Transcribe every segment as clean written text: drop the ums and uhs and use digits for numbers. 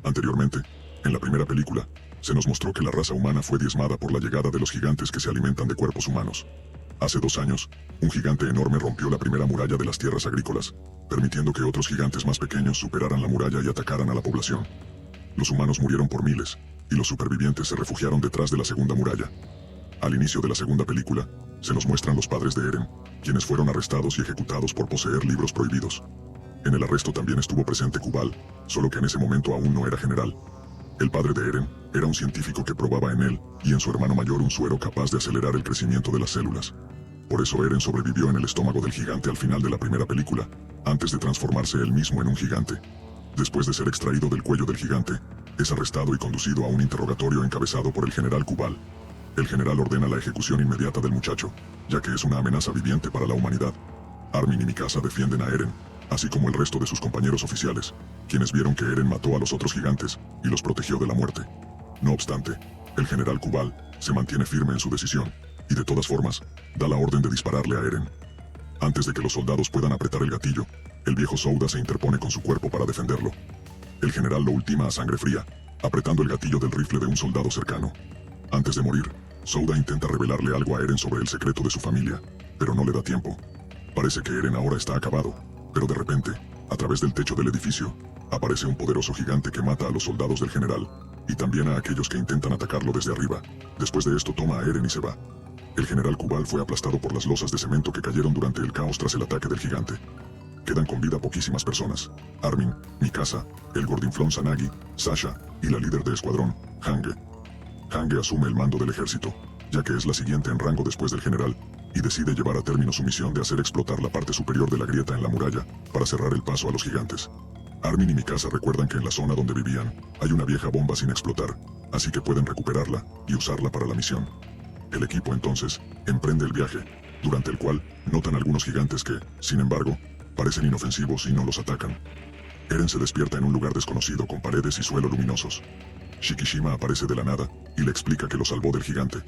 Anteriormente, en la primera película, se nos mostró que la raza humana fue diezmada por la llegada de los gigantes que se alimentan de cuerpos humanos. Hace 2 años, un gigante enorme rompió la primera muralla de las tierras agrícolas, permitiendo que otros gigantes más pequeños superaran la muralla y atacaran a la población. Los humanos murieron por miles, y los supervivientes se refugiaron detrás de la segunda muralla. Al inicio de la segunda película, se nos muestran los padres de Eren, quienes fueron arrestados y ejecutados por poseer libros prohibidos. En el arresto también estuvo presente Kubal, solo que en ese momento aún no era general. El padre de Eren era un científico que probaba en él y en su hermano mayor un suero capaz de acelerar el crecimiento de las células. Por eso Eren sobrevivió en el estómago del gigante al final de la primera película, antes de transformarse él mismo en un gigante. Después de ser extraído del cuello del gigante, es arrestado y conducido a un interrogatorio encabezado por el general Kubal. El general ordena la ejecución inmediata del muchacho, ya que es una amenaza viviente para la humanidad. Armin y Mikasa defienden a Eren, así como el resto de sus compañeros oficiales, quienes vieron que Eren mató a los otros gigantes y los protegió de la muerte. No obstante, el general Kubal se mantiene firme en su decisión, y de todas formas, da la orden de dispararle a Eren. Antes de que los soldados puedan apretar el gatillo, el viejo Souda se interpone con su cuerpo para defenderlo. El general lo ultima a sangre fría, apretando el gatillo del rifle de un soldado cercano. Antes de morir, Souda intenta revelarle algo a Eren sobre el secreto de su familia, pero no le da tiempo. Parece que Eren ahora está acabado, pero de repente, a través del techo del edificio, aparece un poderoso gigante que mata a los soldados del general, y también a aquellos que intentan atacarlo desde arriba. Después de esto toma a Eren y se va. El general Kubal fue aplastado por las losas de cemento que cayeron durante el caos tras el ataque del gigante. Quedan con vida poquísimas personas: Armin, Mikasa, el gordinflón Sanagi, Sasha, y la líder de escuadrón, Hange. Hange asume el mando del ejército, ya que es la siguiente en rango después del general, y decide llevar a término su misión de hacer explotar la parte superior de la grieta en la muralla, para cerrar el paso a los gigantes. Armin y Mikasa recuerdan que en la zona donde vivían, hay una vieja bomba sin explotar, así que pueden recuperarla y usarla para la misión. El equipo entonces emprende el viaje, durante el cual notan algunos gigantes que, sin embargo, parecen inofensivos y no los atacan. Eren se despierta en un lugar desconocido con paredes y suelo luminosos. Shikishima aparece de la nada y le explica que lo salvó del gigante.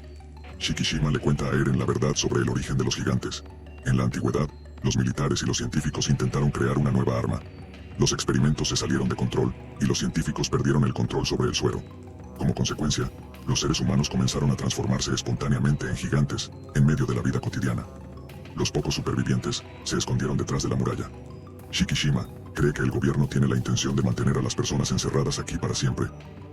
Shikishima le cuenta a Eren la verdad sobre el origen de los gigantes. En la antigüedad, los militares y los científicos intentaron crear una nueva arma. Los experimentos se salieron de control y los científicos perdieron el control sobre el suero. Como consecuencia, los seres humanos comenzaron a transformarse espontáneamente en gigantes, en medio de la vida cotidiana. Los pocos supervivientes se escondieron detrás de la muralla. Shikishima cree que el gobierno tiene la intención de mantener a las personas encerradas aquí para siempre,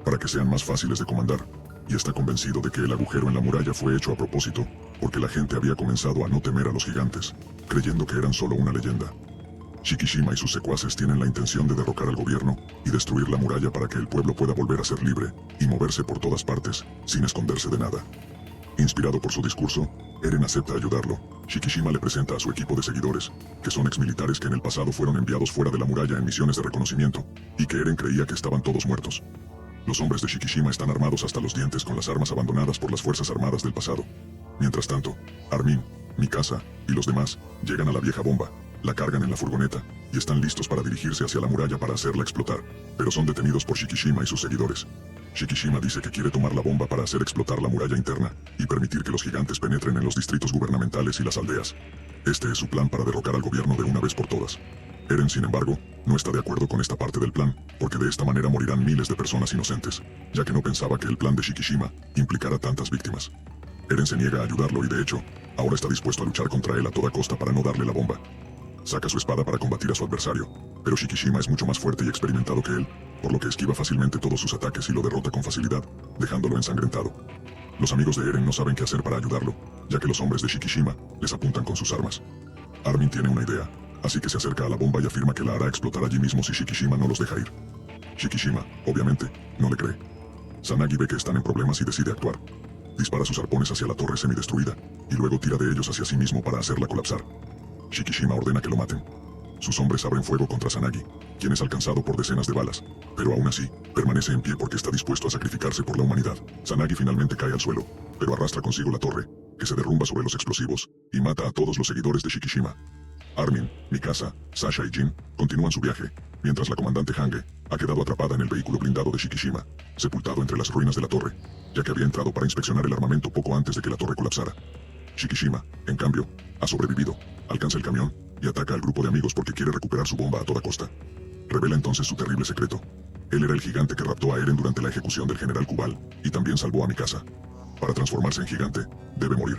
para que sean más fáciles de comandar, y está convencido de que el agujero en la muralla fue hecho a propósito, porque la gente había comenzado a no temer a los gigantes, creyendo que eran solo una leyenda. Shikishima y sus secuaces tienen la intención de derrocar al gobierno y destruir la muralla para que el pueblo pueda volver a ser libre y moverse por todas partes, sin esconderse de nada. Inspirado por su discurso, Eren acepta ayudarlo. Shikishima le presenta a su equipo de seguidores, que son exmilitares que en el pasado fueron enviados fuera de la muralla en misiones de reconocimiento, y que Eren creía que estaban todos muertos. Los hombres de Shikishima están armados hasta los dientes con las armas abandonadas por las fuerzas armadas del pasado. Mientras tanto, Armin, Mikasa y los demás llegan a la vieja bomba, la cargan en la furgoneta, y están listos para dirigirse hacia la muralla para hacerla explotar, pero son detenidos por Shikishima y sus seguidores. Shikishima dice que quiere tomar la bomba para hacer explotar la muralla interna, y permitir que los gigantes penetren en los distritos gubernamentales y las aldeas. Este es su plan para derrocar al gobierno de una vez por todas. Eren, sin embargo, no está de acuerdo con esta parte del plan, porque de esta manera morirán miles de personas inocentes, ya que no pensaba que el plan de Shikishima implicara tantas víctimas. Eren se niega a ayudarlo y de hecho, ahora está dispuesto a luchar contra él a toda costa para no darle la bomba. Saca su espada para combatir a su adversario, pero Shikishima es mucho más fuerte y experimentado que él, por lo que esquiva fácilmente todos sus ataques y lo derrota con facilidad, dejándolo ensangrentado. Los amigos de Eren no saben qué hacer para ayudarlo, ya que los hombres de Shikishima les apuntan con sus armas. Armin tiene una idea, así que se acerca a la bomba y afirma que la hará explotar allí mismo si Shikishima no los deja ir. Shikishima, obviamente, no le cree. Sanagi ve que están en problemas y decide actuar. Dispara sus arpones hacia la torre semidestruida, y luego tira de ellos hacia sí mismo para hacerla colapsar. Shikishima ordena que lo maten. Sus hombres abren fuego contra Sanagi, quien es alcanzado por decenas de balas, pero aún así, permanece en pie porque está dispuesto a sacrificarse por la humanidad. Sanagi finalmente cae al suelo, pero arrastra consigo la torre, que se derrumba sobre los explosivos, y mata a todos los seguidores de Shikishima. Armin, Mikasa, Sasha y Jin continúan su viaje, mientras la comandante Hange ha quedado atrapada en el vehículo blindado de Shikishima, sepultado entre las ruinas de la torre, ya que había entrado para inspeccionar el armamento poco antes de que la torre colapsara. Shikishima, en cambio, ha sobrevivido, alcanza el camión, y ataca al grupo de amigos porque quiere recuperar su bomba a toda costa. Revela entonces su terrible secreto. Él era el gigante que raptó a Eren durante la ejecución del general Kubal, y también salvó a Mikasa. Para transformarse en gigante, debe morir.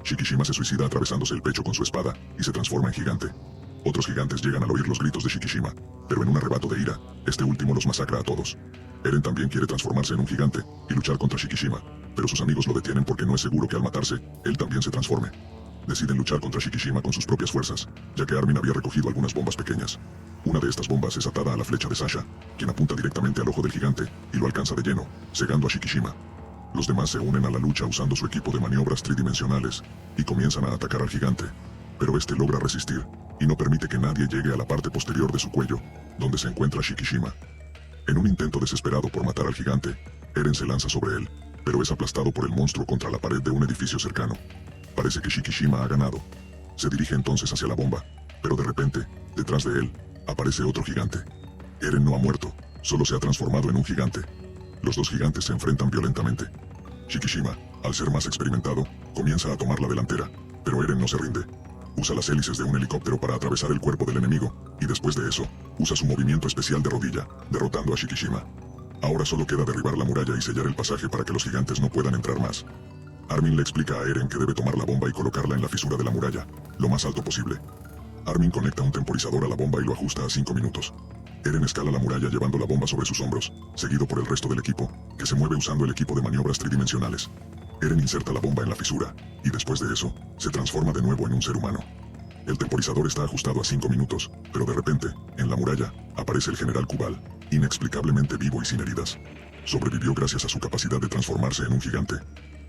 Shikishima se suicida atravesándose el pecho con su espada, y se transforma en gigante. Otros gigantes llegan al oír los gritos de Shikishima, pero en un arrebato de ira, este último los masacra a todos. Eren también quiere transformarse en un gigante, y luchar contra Shikishima, pero sus amigos lo detienen porque no es seguro que al matarse, él también se transforme. Deciden luchar contra Shikishima con sus propias fuerzas, ya que Armin había recogido algunas bombas pequeñas. Una de estas bombas es atada a la flecha de Sasha, quien apunta directamente al ojo del gigante, y lo alcanza de lleno, cegando a Shikishima. Los demás se unen a la lucha usando su equipo de maniobras tridimensionales, y comienzan a atacar al gigante. Pero este logra resistir, y no permite que nadie llegue a la parte posterior de su cuello, donde se encuentra Shikishima. En un intento desesperado por matar al gigante, Eren se lanza sobre él, pero es aplastado por el monstruo contra la pared de un edificio cercano. Parece que Shikishima ha ganado. Se dirige entonces hacia la bomba, pero de repente, detrás de él, aparece otro gigante. Eren no ha muerto, solo se ha transformado en un gigante. Los dos gigantes se enfrentan violentamente. Shikishima, al ser más experimentado, comienza a tomar la delantera, pero Eren no se rinde. Usa las hélices de un helicóptero para atravesar el cuerpo del enemigo, y después de eso, usa su movimiento especial de rodilla, derrotando a Shikishima. Ahora solo queda derribar la muralla y sellar el pasaje para que los gigantes no puedan entrar más. Armin le explica a Eren que debe tomar la bomba y colocarla en la fisura de la muralla, lo más alto posible. Armin conecta un temporizador a la bomba y lo ajusta a 5 minutos. Eren escala la muralla llevando la bomba sobre sus hombros, seguido por el resto del equipo, que se mueve usando el equipo de maniobras tridimensionales. Eren inserta la bomba en la fisura, y después de eso, se transforma de nuevo en un ser humano. El temporizador está ajustado a 5 minutos, pero de repente, en la muralla, aparece el general Kubal, inexplicablemente vivo y sin heridas. Sobrevivió gracias a su capacidad de transformarse en un gigante.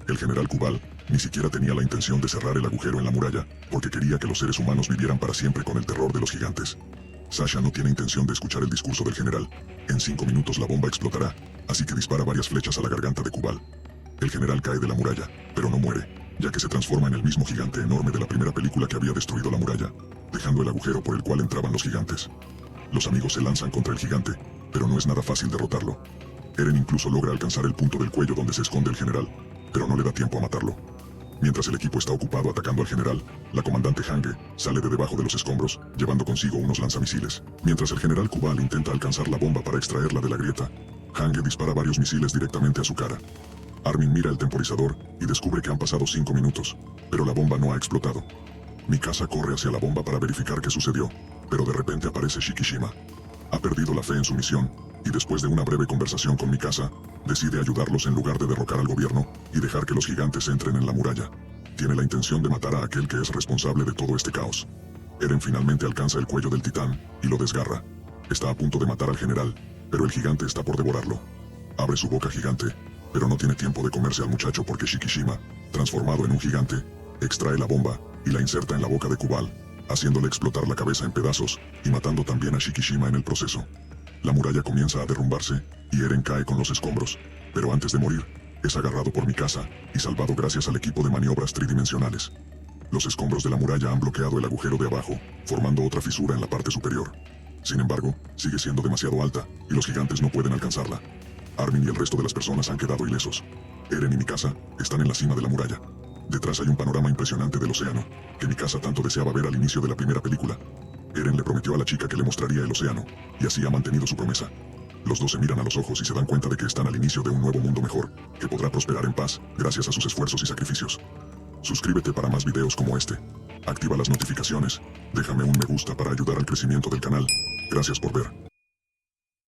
El general Kubal ni siquiera tenía la intención de cerrar el agujero en la muralla, porque quería que los seres humanos vivieran para siempre con el terror de los gigantes. Sasha no tiene intención de escuchar el discurso del general. En 5 minutos la bomba explotará, así que dispara varias flechas a la garganta de Kubal. El general cae de la muralla, pero no muere, ya que se transforma en el mismo gigante enorme de la primera película que había destruido la muralla, dejando el agujero por el cual entraban los gigantes. Los amigos se lanzan contra el gigante, pero no es nada fácil derrotarlo. Eren incluso logra alcanzar el punto del cuello donde se esconde el general, pero no le da tiempo a matarlo. Mientras el equipo está ocupado atacando al general, la comandante Hange sale de debajo de los escombros, llevando consigo unos lanzamisiles. Mientras el general Kubal intenta alcanzar la bomba para extraerla de la grieta, Hange dispara varios misiles directamente a su cara. Armin mira el temporizador y descubre que han pasado 5 minutos, pero la bomba no ha explotado. Mikasa corre hacia la bomba para verificar qué sucedió, pero de repente aparece Shikishima. Ha perdido la fe en su misión, y después de una breve conversación con Mikasa, decide ayudarlos en lugar de derrocar al gobierno y dejar que los gigantes entren en la muralla. Tiene la intención de matar a aquel que es responsable de todo este caos. Eren finalmente alcanza el cuello del titán y lo desgarra. Está a punto de matar al general, pero el gigante está por devorarlo. Abre su boca gigante, pero no tiene tiempo de comerse al muchacho porque Shikishima, transformado en un gigante, extrae la bomba y la inserta en la boca de Kubal, haciéndole explotar la cabeza en pedazos y matando también a Shikishima en el proceso. La muralla comienza a derrumbarse y Eren cae con los escombros, pero antes de morir, es agarrado por Mikasa y salvado gracias al equipo de maniobras tridimensionales. Los escombros de la muralla han bloqueado el agujero de abajo, formando otra fisura en la parte superior. Sin embargo, sigue siendo demasiado alta y los gigantes no pueden alcanzarla. Armin y el resto de las personas han quedado ilesos. Eren y Mikasa están en la cima de la muralla. Detrás hay un panorama impresionante del océano, que Mikasa tanto deseaba ver al inicio de la primera película. Eren le prometió a la chica que le mostraría el océano, y así ha mantenido su promesa. Los dos se miran a los ojos y se dan cuenta de que están al inicio de un nuevo mundo mejor, que podrá prosperar en paz, gracias a sus esfuerzos y sacrificios. Suscríbete para más videos como este. Activa las notificaciones. Déjame un me gusta para ayudar al crecimiento del canal. Gracias por ver.